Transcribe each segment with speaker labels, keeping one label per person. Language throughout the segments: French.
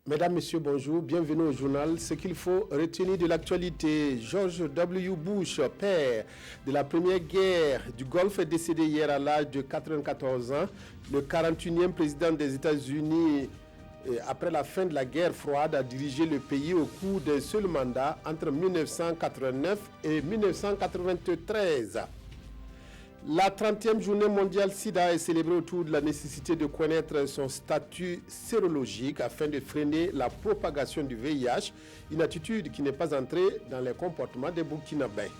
Speaker 1: Mesdames, Messieurs, bonjour, bienvenue au journal. Ce qu'il faut retenir de l'actualité, George W. Bush, père de la première guerre du Golfe, est décédé hier à l'âge de 94 ans. Le 41e président des États-Unis, après la fin de la guerre froide, a dirigé le pays au cours d'un seul mandat entre 1989 et 1993. La 30e journée mondiale SIDA est célébrée autour de la nécessité de connaître son statut sérologique afin de freiner la propagation du VIH, une attitude qui n'est pas entrée dans les comportements des Burkinabés.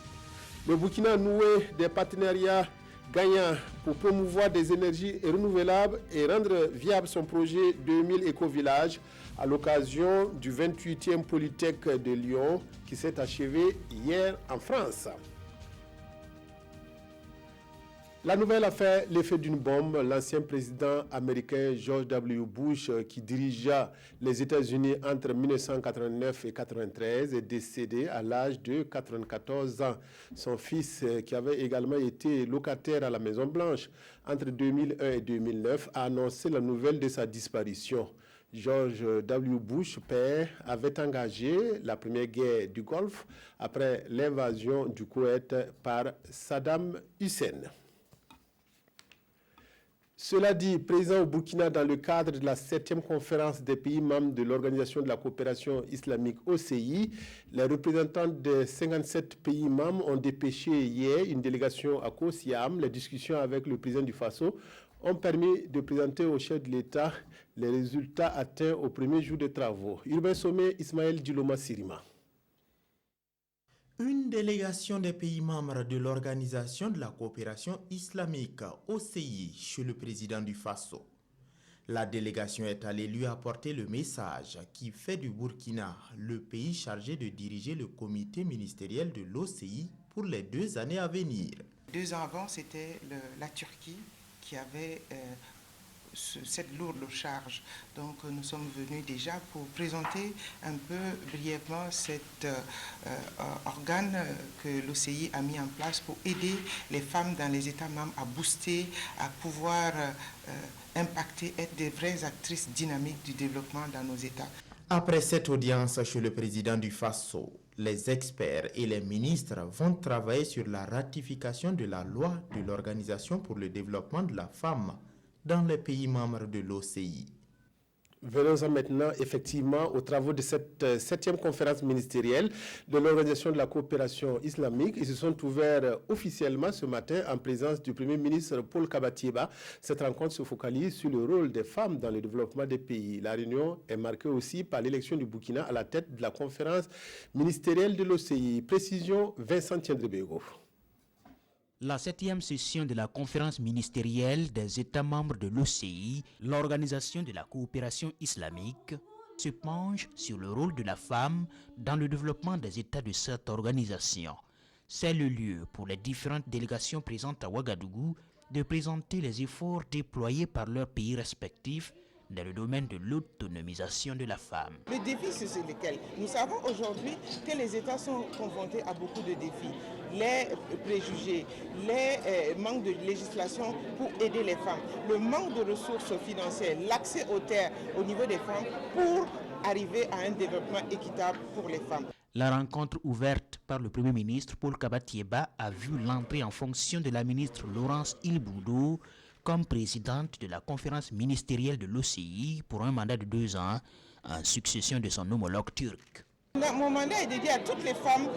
Speaker 1: Le Burkina a noué des partenariats gagnants pour promouvoir des énergies renouvelables et rendre viable son projet 2000 éco-villages à l'occasion du 28e Polytech de Lyon qui s'est achevé hier en France. La nouvelle a fait l'effet d'une bombe. L'ancien président américain George W. Bush, qui dirigea les États-Unis entre 1989 et 1993, est décédé à l'âge de 94 ans. Son fils, qui avait également été locataire à la Maison-Blanche entre 2001 et 2009, a annoncé la nouvelle de sa disparition. George W. Bush, père, avait engagé la première guerre du Golfe après l'invasion du Koweït par Saddam Hussein. Cela dit, présent au Burkina dans le cadre de la 7e conférence des pays membres de l'Organisation de la coopération islamique OCI, les représentants des 57 pays membres ont dépêché hier une délégation à Kosiam. Les discussions avec le président du Faso ont permis de présenter au chef de l'État les résultats atteints au premier jour de travaux. Urbain Sommet, Ismaël Djiloma Sirima.
Speaker 2: Une délégation des pays membres de l'Organisation de la coopération islamique OCI chez le président du Faso. La délégation est allée lui apporter le message qui fait du Burkina le pays chargé de diriger le comité ministériel de l'OCI pour les 2 années à venir.
Speaker 3: 2 ans avant, c'était la Turquie qui avait cette lourde charge. Donc nous sommes venus déjà pour présenter un peu brièvement cet organe que l'OCI a mis en place pour aider les femmes dans les États membres à booster, à pouvoir impacter, être des vraies actrices dynamiques du développement dans nos États.
Speaker 2: Après cette audience chez le président du Faso, les experts et les ministres vont travailler sur la ratification de la loi de l'Organisation pour le développement de la femme dans les pays membres de l'OCI.
Speaker 1: Venons-en maintenant effectivement aux travaux de cette 7e conférence ministérielle de l'Organisation de la coopération islamique. Ils se sont ouverts officiellement ce matin en présence du Premier ministre Paul Kabatieba. Cette rencontre se focalise sur le rôle des femmes dans le développement des pays. La réunion est marquée aussi par l'élection du Burkina à la tête de la conférence ministérielle de l'OCI. Précision, Vincent Tiendrebego.
Speaker 4: La 7e session de la conférence ministérielle des États membres de l'OCI, l'Organisation de la coopération islamique, se penche sur le rôle de la femme dans le développement des États de cette organisation. C'est le lieu pour les différentes délégations présentes à Ouagadougou de présenter les efforts déployés par leurs pays respectifs dans le domaine de l'autonomisation de la femme.
Speaker 3: Les défis, c'est lesquels? Nous savons aujourd'hui que les États sont confrontés à beaucoup de défis. Les préjugés, les manques de législation pour aider les femmes, le manque de ressources financières, l'accès aux terres au niveau des femmes pour arriver à un développement équitable pour les femmes.
Speaker 4: La rencontre ouverte par le Premier ministre Paul Kabatieba a vu l'entrée en fonction de la ministre Laurence Ilboudou comme présidente de la conférence ministérielle de l'OCI pour un mandat de 2 ans, en succession de son homologue turc.
Speaker 3: Mon mandat est dédié à toutes les femmes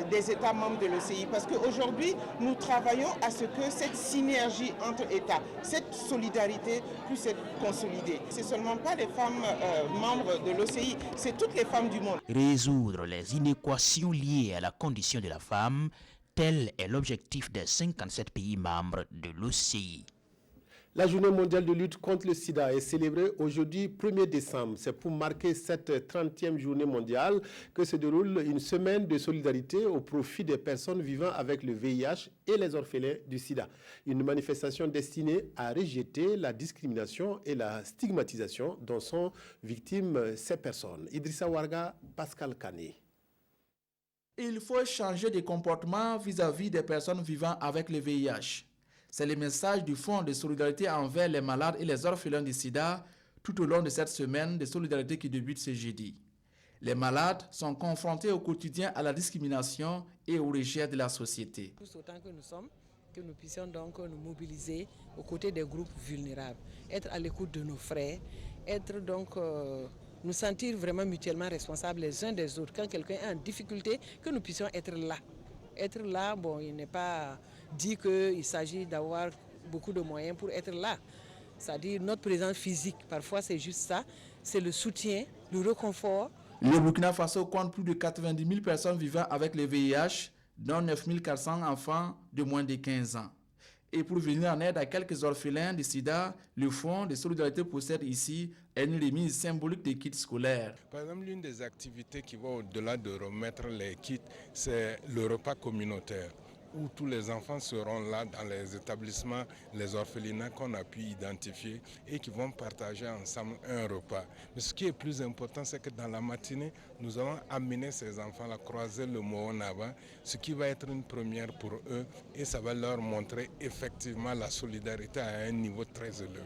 Speaker 3: des États membres de l'OCI parce qu'aujourd'hui, nous travaillons à ce que cette synergie entre États, cette solidarité puisse être consolidée. Ce ne sont seulement pas les femmes membres de l'OCI, c'est toutes les femmes du monde.
Speaker 4: Résoudre les inéquations liées à la condition de la femme, tel est l'objectif des 57 pays membres de l'OCI.
Speaker 1: La journée mondiale de lutte contre le sida est célébrée aujourd'hui 1er décembre. C'est pour marquer cette 30e journée mondiale que se déroule une semaine de solidarité au profit des personnes vivant avec le VIH et les orphelins du sida. Une manifestation destinée à rejeter la discrimination et la stigmatisation dont sont victimes ces personnes. Idrissa Warga, Pascal Kané.
Speaker 5: Il faut changer de comportement vis-à-vis des personnes vivant avec le VIH. C'est le message du Fonds de solidarité envers les malades et les orphelins du sida tout au long de cette semaine de solidarité qui débute ce jeudi. Les malades sont confrontés au quotidien à la discrimination et aux rejet de la société.
Speaker 6: Tous autant que nous sommes, que nous puissions donc nous mobiliser aux côtés des groupes vulnérables, être à l'écoute de nos frères, être donc nous sentir vraiment mutuellement responsables les uns des autres. Quand quelqu'un est en difficulté, que nous puissions être là. Être là, bon, il n'est pas dit qu'il s'agit d'avoir beaucoup de moyens pour être là. C'est-à-dire notre présence physique, parfois c'est juste ça, c'est le soutien, le réconfort.
Speaker 5: Le Burkina Faso compte plus de 90 000 personnes vivant avec le VIH, dont 9 400 enfants de moins de 15 ans. Et pour venir en aide à quelques orphelins du sida, le Fonds de solidarité possède ici une remise symbolique des kits scolaires.
Speaker 7: Par exemple, l'une des activités qui va au-delà de remettre les kits, c'est le repas communautaire, où tous les enfants seront là dans les établissements, les orphelinats qu'on a pu identifier et qui vont partager ensemble un repas. Mais ce qui est plus important, c'est que dans la matinée, nous allons amener ces enfants à croiser le Moonaba, ce qui va être une première pour eux et ça va leur montrer effectivement la solidarité à un niveau très élevé.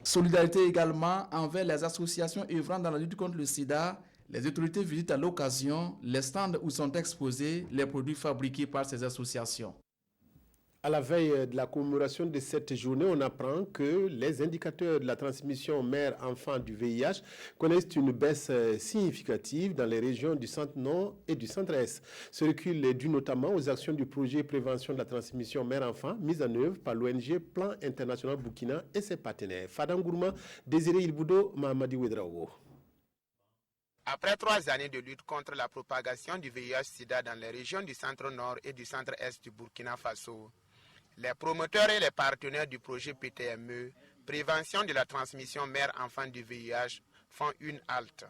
Speaker 5: Solidarité également envers les associations œuvrant dans la lutte contre le sida. Les autorités visitent à l'occasion les stands où sont exposés les produits fabriqués par ces associations.
Speaker 1: À la veille de la commémoration de cette journée, on apprend que les indicateurs de la transmission mère-enfant du VIH connaissent une baisse significative dans les régions du Centre-Nord et du Centre-Est. Ce recul est dû notamment aux actions du projet Prévention de la transmission mère-enfant mis en œuvre par l'ONG Plan International Burkina et ses partenaires. Fadam Gourma, Désiré Ilboudo, Mahamadi Ouedraogo.
Speaker 8: Après 3 années de lutte contre la propagation du VIH-Sida dans les régions du centre-nord et du centre-est du Burkina Faso, les promoteurs et les partenaires du projet PTME, Prévention de la transmission mère-enfant du VIH, font une halte.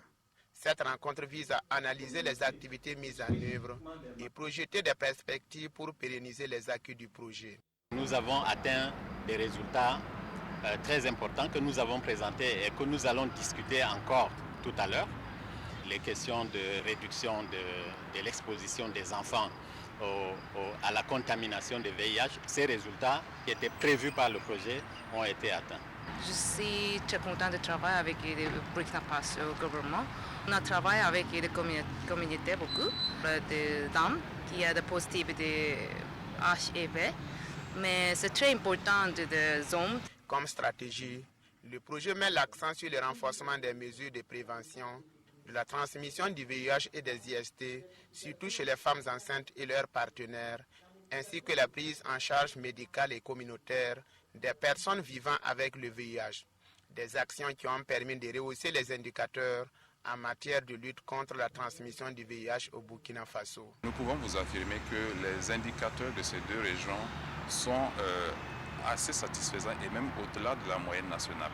Speaker 8: Cette rencontre vise à analyser les activités mises en œuvre et projeter des perspectives pour pérenniser les acquis du projet.
Speaker 9: Nous avons atteint des résultats très importants que nous avons présentés et que nous allons discuter encore tout à l'heure. Les questions de réduction de l'exposition des enfants à la contamination de VIH, ces résultats qui étaient prévus par le projet ont été atteints.
Speaker 10: Je suis très content de travailler avec le Burkina Faso gouvernement. On a travaillé avec les communautés beaucoup, de dames qui ont des positifs de HIV, mais c'est très important de hommes.
Speaker 8: Comme stratégie, le projet met l'accent sur le renforcement des mesures de prévention de la transmission du VIH et des IST, surtout chez les femmes enceintes et leurs partenaires, ainsi que la prise en charge médicale et communautaire des personnes vivant avec le VIH. Des actions qui ont permis de rehausser les indicateurs en matière de lutte contre la transmission du VIH au Burkina Faso.
Speaker 11: Nous pouvons vous affirmer que les indicateurs de ces deux régions sont assez satisfaisants et même au-delà de la moyenne nationale.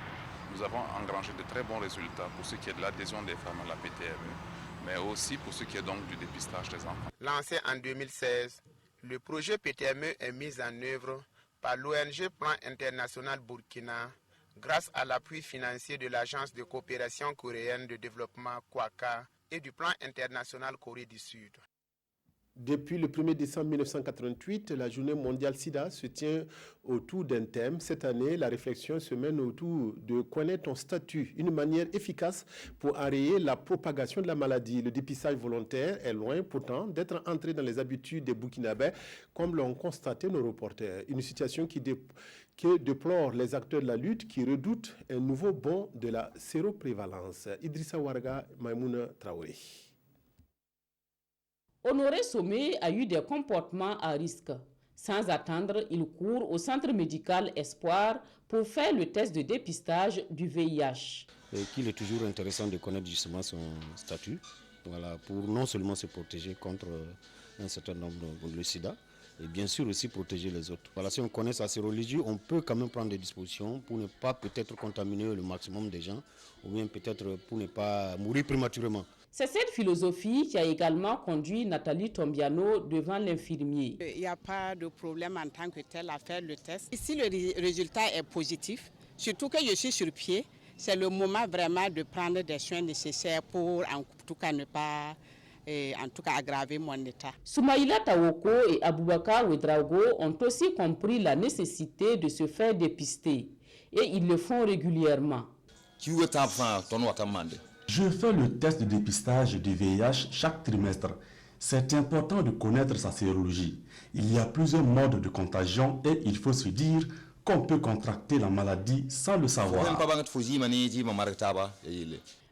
Speaker 11: Nous avons engrangé de très bons résultats pour ce qui est de l'adhésion des femmes à la PTME, mais aussi pour ce qui est donc du dépistage des enfants.
Speaker 8: Lancé en 2016, le projet PTME est mis en œuvre par l'ONG Plan International Burkina grâce à l'appui financier de l'Agence de coopération coréenne de développement (KOACA) et du Plan International Corée du Sud.
Speaker 1: Depuis le 1er décembre 1988, la journée mondiale SIDA se tient autour d'un thème. Cette année, la réflexion se mène autour de connaître ton statut, une manière efficace pour enrayer la propagation de la maladie. Le dépistage volontaire est loin pourtant d'être entré dans les habitudes des Burkinabés, comme l'ont constaté nos reporters. Une situation qui déplore les acteurs de la lutte qui redoutent un nouveau bond de la séroprévalence. Idrissa Ouarga, Maïmouna Traoré.
Speaker 12: Honoré Sommet a eu des comportements à risque. Sans attendre, il court au centre médical Espoir pour faire le test de dépistage du VIH.
Speaker 13: Il est toujours intéressant de connaître justement son statut, voilà, pour non seulement se protéger contre un certain nombre de sida, et bien sûr aussi protéger les autres. Voilà, si on connaît sa sérologie, on peut quand même prendre des dispositions pour ne pas peut-être contaminer le maximum des gens, ou bien peut-être pour ne pas mourir prématurément.
Speaker 12: C'est cette philosophie qui a également conduit Nathalie Tombiano devant l'infirmier.
Speaker 14: Il n'y a pas de problème en tant que tel à faire le test. Ici, le résultat est positif, surtout que je suis sur pied. C'est le moment vraiment de prendre des soins nécessaires pour en tout cas ne pas aggraver mon état.
Speaker 12: Soumaïla Tawoko et Aboubakar Ouedraogo ont aussi compris la nécessité de se faire dépister et ils le font régulièrement.
Speaker 15: Je fais le test de dépistage du VIH chaque trimestre. C'est important de connaître sa sérologie. Il y a plusieurs modes de contagion et il faut se dire qu'on peut contracter la maladie sans le savoir.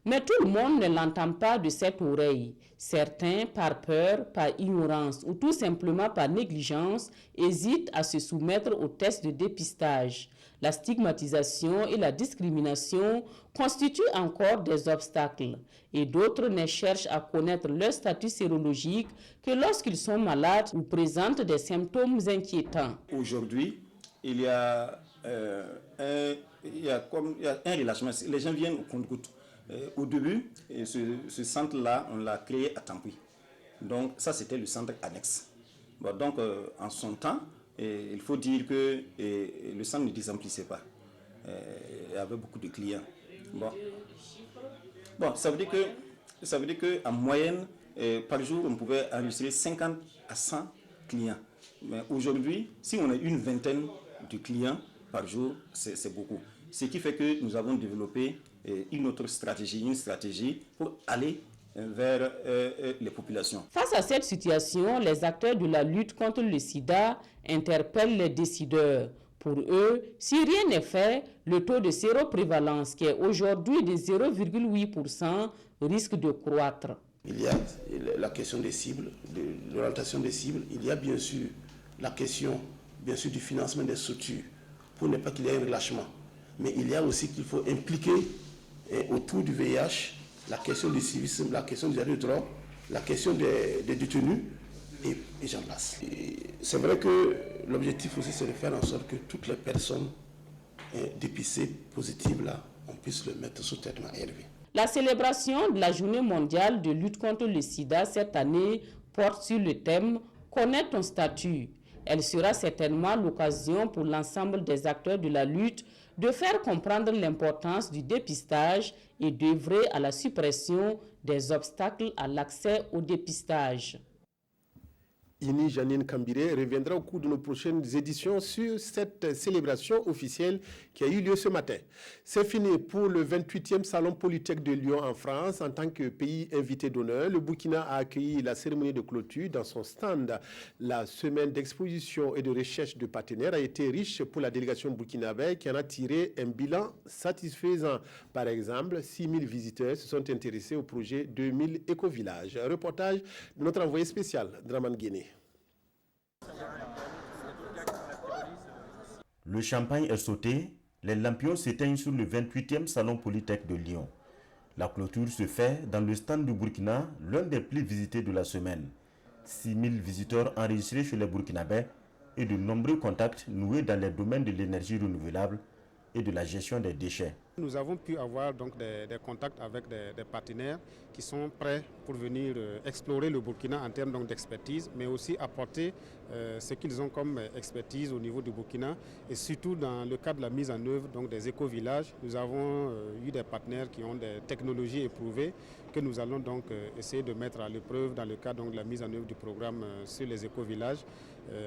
Speaker 12: Mais tout le monde ne l'entend pas de cette oreille. Certains, par peur, par ignorance ou tout simplement par négligence, hésitent à se soumettre aux tests de dépistage. La stigmatisation et la discrimination constituent encore des obstacles. Et d'autres ne cherchent à connaître leur statut sérologique que lorsqu'ils sont malades ou présentent des symptômes inquiétants.
Speaker 16: Aujourd'hui, il y a un relâchement. Les gens viennent au compte-gouttes. Au début, ce centre-là, on l'a créé à Tampi. Donc ça, c'était le centre annexe. Bon, donc en son temps, il faut dire que le centre ne désemplissait pas. Il y avait beaucoup de clients. Bon, ça veut dire qu'en moyenne, par jour, on pouvait enregistrer 50 à 100 clients. Mais aujourd'hui, si on a une vingtaine de clients par jour, c'est beaucoup. Ce qui fait que nous avons développé une stratégie pour aller vers les populations.
Speaker 12: Face à cette situation, les acteurs de la lutte contre le sida interpellent les décideurs. Pour eux, si rien n'est fait, le taux de séroprévalence, qui est aujourd'hui de 0,8%, risque de croître.
Speaker 17: Il y a la question des cibles, de l'orientation des cibles. Il y a bien sûr la question du financement des structures pour ne pas qu'il y ait un relâchement. Mais il y a aussi qu'il faut impliquer autour du VIH la question du civisme, la question des arrêts de drogue, la question des détenus et j'en passe. C'est vrai que l'objectif aussi c'est de faire en sorte que toutes les personnes dépistées positives là, on puisse le mettre sous traitement ARV.
Speaker 12: La célébration de la Journée mondiale de lutte contre le sida cette année porte sur le thème « Connais ton statut ». Elle sera certainement l'occasion pour l'ensemble des acteurs de la lutte de faire comprendre l'importance du dépistage et d'œuvrer à la suppression des obstacles à l'accès au dépistage.
Speaker 1: Ini Janine Kambire reviendra au cours de nos prochaines éditions sur cette célébration officielle qui a eu lieu ce matin. C'est fini pour le 28e Salon Polytech de Lyon en France. En tant que pays invité d'honneur, le Burkina a accueilli la cérémonie de clôture dans son stand. La semaine d'exposition et de recherche de partenaires a été riche pour la délégation burkinabé qui en a tiré un bilan satisfaisant. Par exemple, 6 000 visiteurs se sont intéressés au projet 2000 éco-villages. Un reportage de notre envoyé spécial, Draman Guéné.
Speaker 18: Le champagne est sauté, les lampions s'éteignent sur le 28e Salon Polytech de Lyon. La clôture se fait dans le stand du Burkina, l'un des plus visités de la semaine. 6 000 visiteurs enregistrés chez les Burkinabés et de nombreux contacts noués dans les domaines de l'énergie renouvelable et de la gestion des déchets.
Speaker 19: Nous avons pu avoir donc des contacts avec des partenaires qui sont prêts pour venir explorer le Burkina en termes d'expertise, mais aussi apporter ce qu'ils ont comme expertise au niveau du Burkina. Et surtout dans le cadre de la mise en œuvre donc, des éco-villages, nous avons eu des partenaires qui ont des technologies éprouvées que nous allons donc essayer de mettre à l'épreuve dans le cadre donc, de la mise en œuvre du programme sur les éco-villages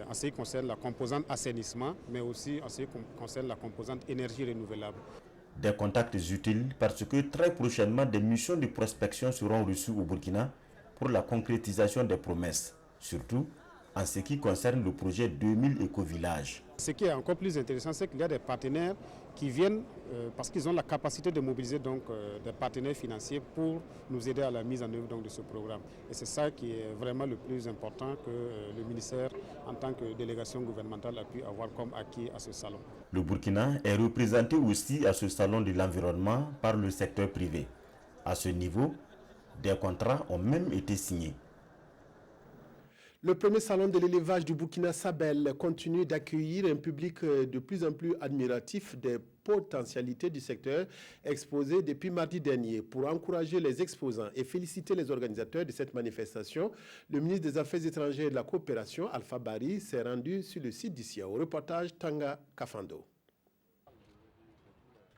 Speaker 19: en ce qui concerne la composante assainissement, mais aussi en ce qui concerne la composante énergie renouvelable.
Speaker 18: Des contacts utiles parce que très prochainement des missions de prospection seront reçues au Burkina pour la concrétisation des promesses, surtout en ce qui concerne le projet 2000 éco-villages.
Speaker 19: Ce qui est encore plus intéressant, c'est qu'il y a des partenaires qui viennent parce qu'ils ont la capacité de mobiliser donc, des partenaires financiers pour nous aider à la mise en œuvre donc, de ce programme. Et c'est ça qui est vraiment le plus important que le ministère, en tant que délégation gouvernementale, a pu avoir comme acquis à ce salon.
Speaker 18: Le Burkina est représenté aussi à ce salon de l'environnement par le secteur privé. À ce niveau, des contrats ont même été signés.
Speaker 1: Le premier salon de l'élevage du Burkina Sabel continue d'accueillir un public de plus en plus admiratif des potentialités du secteur exposées depuis mardi dernier. Pour encourager les exposants et féliciter les organisateurs de cette manifestation, le ministre des Affaires étrangères et de la coopération, Alpha Bari, s'est rendu sur le site d'ici. Au reportage Tanga Kafando.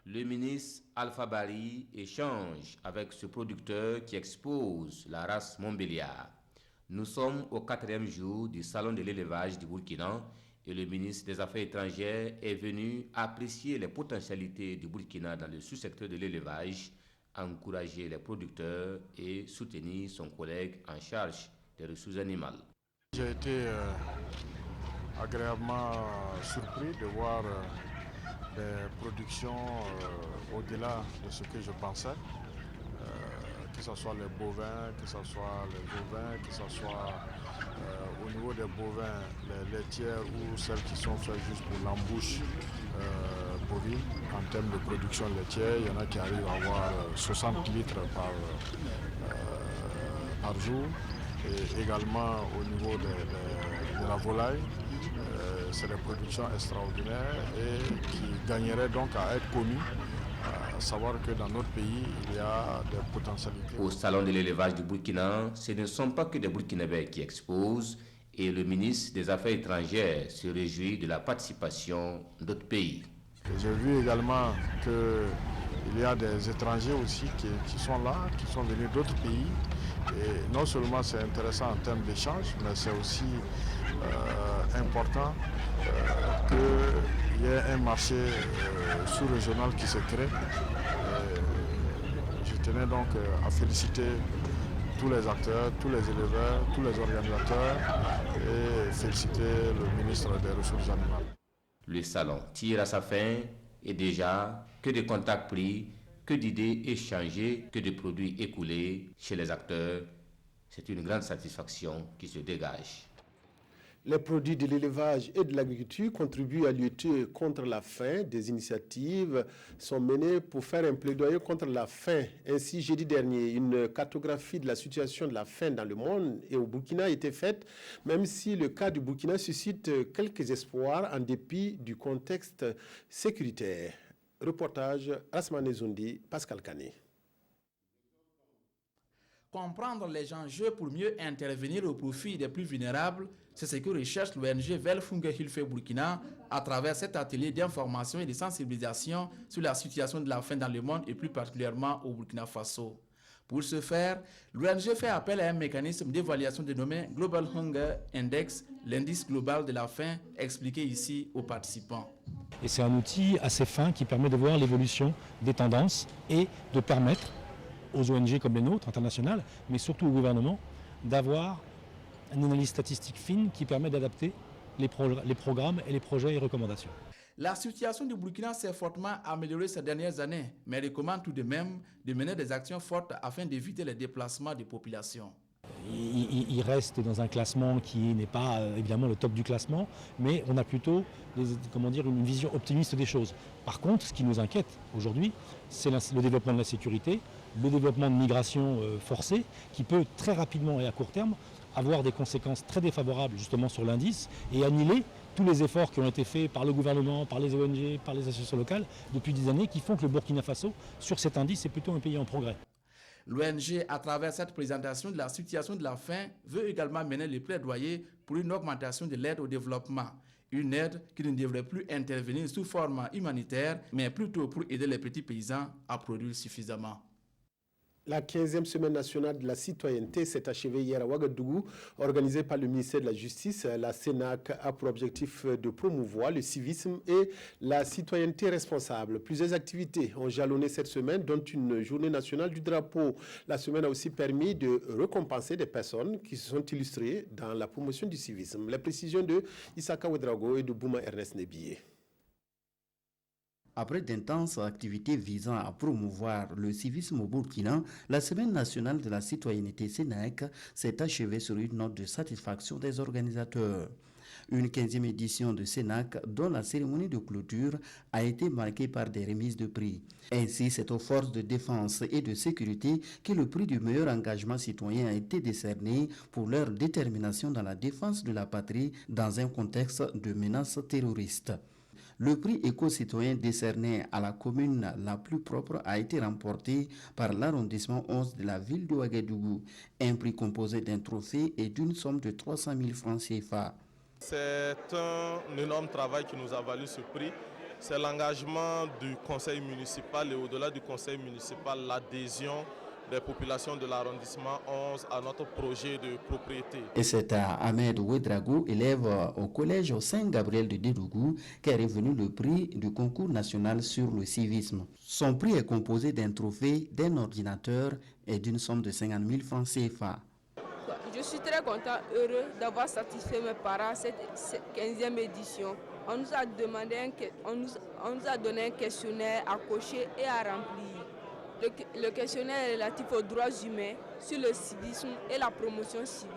Speaker 20: Le ministre Alpha Bari échange avec ce producteur qui expose la race Montbéliard. Nous sommes au 4e jour du Salon de l'élevage du Burkina Et le ministre des Affaires étrangères est venu apprécier les potentialités du Burkina dans le sous-secteur de l'élevage, encourager les producteurs et soutenir son collègue en charge des ressources animales.
Speaker 21: J'ai été agréablement surpris de voir des productions au-delà de ce que je pensais, que ce soit les bovins, que ce soit les ovins, que ce soit au niveau des bovins, les laitières ou celles qui sont faites juste pour l'embouche bovine. En termes de production laitière, il y en a qui arrivent à avoir 60 litres par jour. Et également au niveau de la volaille, c'est des productions extraordinaires et qui gagneraient donc à être connues, à savoir que dans notre pays, il y a des potentialités.
Speaker 20: Au salon de l'élevage du Burkina, ce ne sont pas que des Burkinabés qui exposent et le ministre des Affaires étrangères se réjouit de la participation d'autres pays.
Speaker 21: J'ai vu également qu'il y a des étrangers aussi qui sont là, qui sont venus d'autres pays. Et non seulement c'est intéressant en termes d'échange, mais c'est aussi important qu'il y ait un marché sous-régional qui se crée. Je tenais donc à féliciter tous les acteurs, tous les éleveurs, tous les organisateurs et féliciter le ministre des Ressources animales.
Speaker 20: Le salon tire à sa fin et déjà que de contacts pris, que d'idées échangées, que de produits écoulés chez les acteurs. C'est une grande satisfaction qui se dégage.
Speaker 1: Les produits de l'élevage et de l'agriculture contribuent à lutter contre la faim. Des initiatives sont menées pour faire un plaidoyer contre la faim. Ainsi, jeudi dernier, une cartographie de la situation de la faim dans le monde et au Burkina a été faite, même si le cas du Burkina suscite quelques espoirs en dépit du contexte sécuritaire. Reportage Asmane Zoundi, Pascal Kané.
Speaker 5: Comprendre les enjeux pour mieux intervenir au profit des plus vulnérables, c'est ce que recherche l'ONG Velfunge Hilfe Burkina à travers cet atelier d'information et de sensibilisation sur la situation de la faim dans le monde et plus particulièrement au Burkina Faso. Pour ce faire, l'ONG fait appel à un mécanisme d'évaluation dénommé Global Hunger Index, l'indice global de la faim, expliqué ici aux participants.
Speaker 22: Et c'est un outil assez fin qui permet de voir l'évolution des tendances et de permettre aux ONG comme les nôtres, internationales, mais surtout au gouvernement, d'avoir une analyse statistique fine qui permet d'adapter les programmes et les projets et recommandations.
Speaker 5: La situation du Burkina s'est fortement améliorée ces dernières années, mais recommande tout de même de mener des actions fortes afin d'éviter les déplacements des populations.
Speaker 22: Il reste dans un classement qui n'est pas évidemment le top du classement, mais on a plutôt une vision optimiste des choses. Par contre, ce qui nous inquiète aujourd'hui, c'est le développement de la sécurité, le développement de migration forcée, qui peut très rapidement et à court terme avoir des conséquences très défavorables justement sur l'indice et annihiler tous les efforts qui ont été faits par le gouvernement, par les ONG, par les associations locales depuis des années qui font que le Burkina Faso, sur cet indice, est plutôt un pays en progrès.
Speaker 5: L'ONG, à travers cette présentation de la situation de la faim, veut également mener le plaidoyer pour une augmentation de l'aide au développement. Une aide qui ne devrait plus intervenir sous forme humanitaire, mais plutôt pour aider les petits paysans à produire suffisamment.
Speaker 1: La 15e semaine nationale de la citoyenneté s'est achevée hier à Ouagadougou, organisée par le ministère de la Justice. La CENAC a pour objectif de promouvoir le civisme et la citoyenneté responsable. Plusieurs activités ont jalonné cette semaine, dont une journée nationale du drapeau. La semaine a aussi permis de récompenser des personnes qui se sont illustrées dans la promotion du civisme. Les précisions de Issaka Ouedraogo et de Bouma Ernest Nebié.
Speaker 23: Après d'intenses activités visant à promouvoir le civisme au Burkina, la Semaine nationale de la citoyenneté CENAC s'est achevée sur une note de satisfaction des organisateurs. Une 15e édition de CENAC dont la cérémonie de clôture a été marquée par des remises de prix. Ainsi, c'est aux forces de défense et de sécurité que le prix du meilleur engagement citoyen a été décerné pour leur détermination dans la défense de la patrie dans un contexte de menace terroriste. Le prix éco-citoyen décerné à la commune la plus propre a été remporté par l'arrondissement 11 de la ville de Ouagadougou. Un prix composé d'un trophée et d'une somme de 300 000 francs CFA.
Speaker 24: C'est un énorme travail qui nous a valu ce prix. C'est l'engagement du conseil municipal et au-delà du conseil municipal, l'adhésion des populations de l'arrondissement 11 à notre projet de propriété.
Speaker 23: Et c'est à Ahmed Ouedragou, élève au collège Saint-Gabriel de Dédougou, qu'est revenu le prix du concours national sur le civisme. Son prix est composé d'un trophée, d'un ordinateur et d'une somme de 50 000 francs CFA.
Speaker 2: Je suis très content, heureux d'avoir satisfait mes parents à cette 15e édition. On nous a donné un questionnaire à cocher et à remplir. Le questionnaire est relatif aux droits humains, sur le civisme et la promotion civique.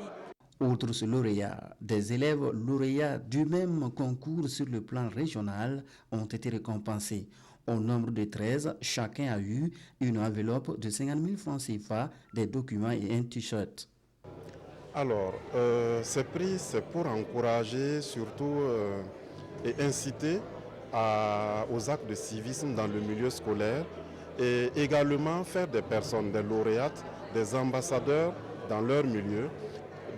Speaker 23: Outre ce lauréat, des élèves lauréats du même concours sur le plan régional ont été récompensés. Au nombre de 13, chacun a eu une enveloppe de 50 000 francs CFA, des documents et un t-shirt.
Speaker 3: Alors, ce prix, c'est pour encourager surtout et inciter aux actes de civisme dans le milieu scolaire et également faire des personnes, des lauréates, des ambassadeurs dans leur milieu,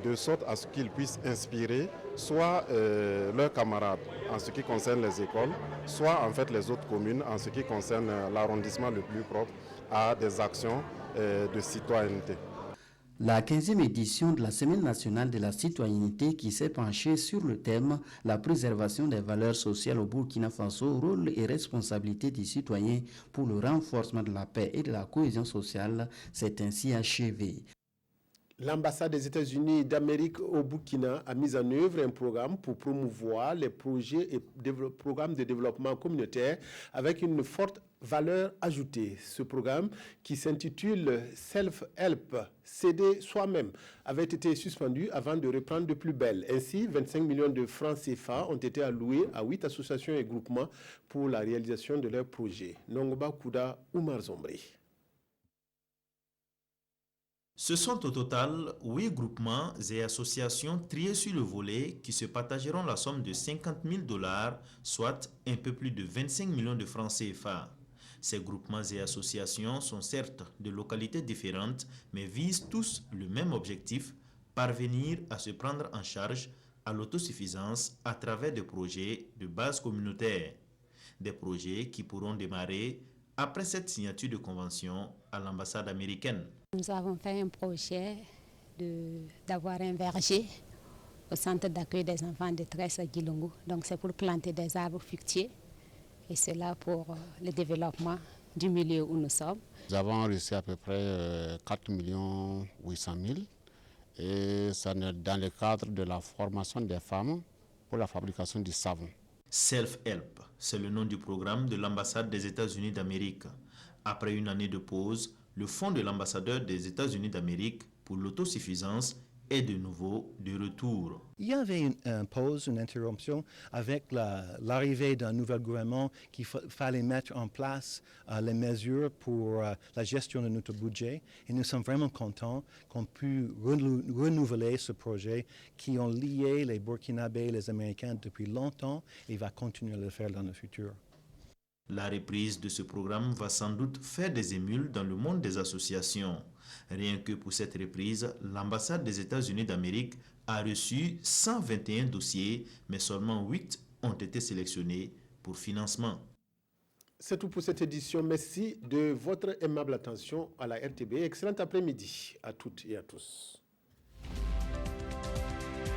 Speaker 3: de sorte à ce qu'ils puissent inspirer soit leurs camarades en ce qui concerne les écoles, soit en fait les autres communes en ce qui concerne l'arrondissement le plus propre à des actions de citoyenneté.
Speaker 23: La 15e édition de la Semaine nationale de la citoyenneté qui s'est penchée sur le thème « La préservation des valeurs sociales au Burkina Faso, rôle et responsabilité des citoyens pour le renforcement de la paix et de la cohésion sociale » s'est ainsi achevée.
Speaker 1: L'ambassade des États-Unis d'Amérique au Burkina a mis en œuvre un programme pour promouvoir les projets et programmes de développement communautaire avec une forte valeur ajoutée. Ce programme, qui s'intitule Self-Help, s'aider soi-même, avait été suspendu avant de reprendre de plus belle. Ainsi, 25 millions de francs CFA ont été alloués à 8 associations et groupements pour la réalisation de leurs projets. Nongba Kouda Oumar Zombri.
Speaker 4: Ce sont au total 8 groupements et associations triés sur le volet qui se partageront la somme de 50 000 $, soit un peu plus de 25 millions de francs CFA. Ces groupements et associations sont certes de localités différentes, mais visent tous le même objectif, parvenir à se prendre en charge à l'autosuffisance à travers des projets de base communautaire. Des projets qui pourront démarrer après cette signature de convention à l'ambassade américaine.
Speaker 6: Nous avons fait un projet d'avoir un verger au centre d'accueil des enfants de détresse à Guilongo. Donc c'est pour planter des arbres fruitiers et c'est là pour le développement du milieu où nous sommes.
Speaker 25: Nous avons reçu à peu près 4 800 000 et c'est dans le cadre de la formation des femmes pour la fabrication du savon.
Speaker 4: Self-Help, c'est le nom du programme de l'ambassade des États-Unis d'Amérique. Après une année de pause, le fonds de l'ambassadeur des États-Unis d'Amérique pour l'autosuffisance est de nouveau de retour.
Speaker 26: Il y avait une pause, une interruption avec l'arrivée d'un nouvel gouvernement qu'il fallait mettre en place les mesures pour la gestion de notre budget. Et nous sommes vraiment contents qu'on pu renouveler ce projet qui ont lié les Burkinabés et les Américains depuis longtemps et va continuer à le faire dans le futur.
Speaker 4: La reprise de ce programme va sans doute faire des émules dans le monde des associations. Rien que pour cette reprise, l'ambassade des États-Unis d'Amérique a reçu 121 dossiers, mais seulement 8 ont été sélectionnés pour financement.
Speaker 1: C'est tout pour cette édition. Merci de votre aimable attention à la RTB. Excellent après-midi à toutes et à tous.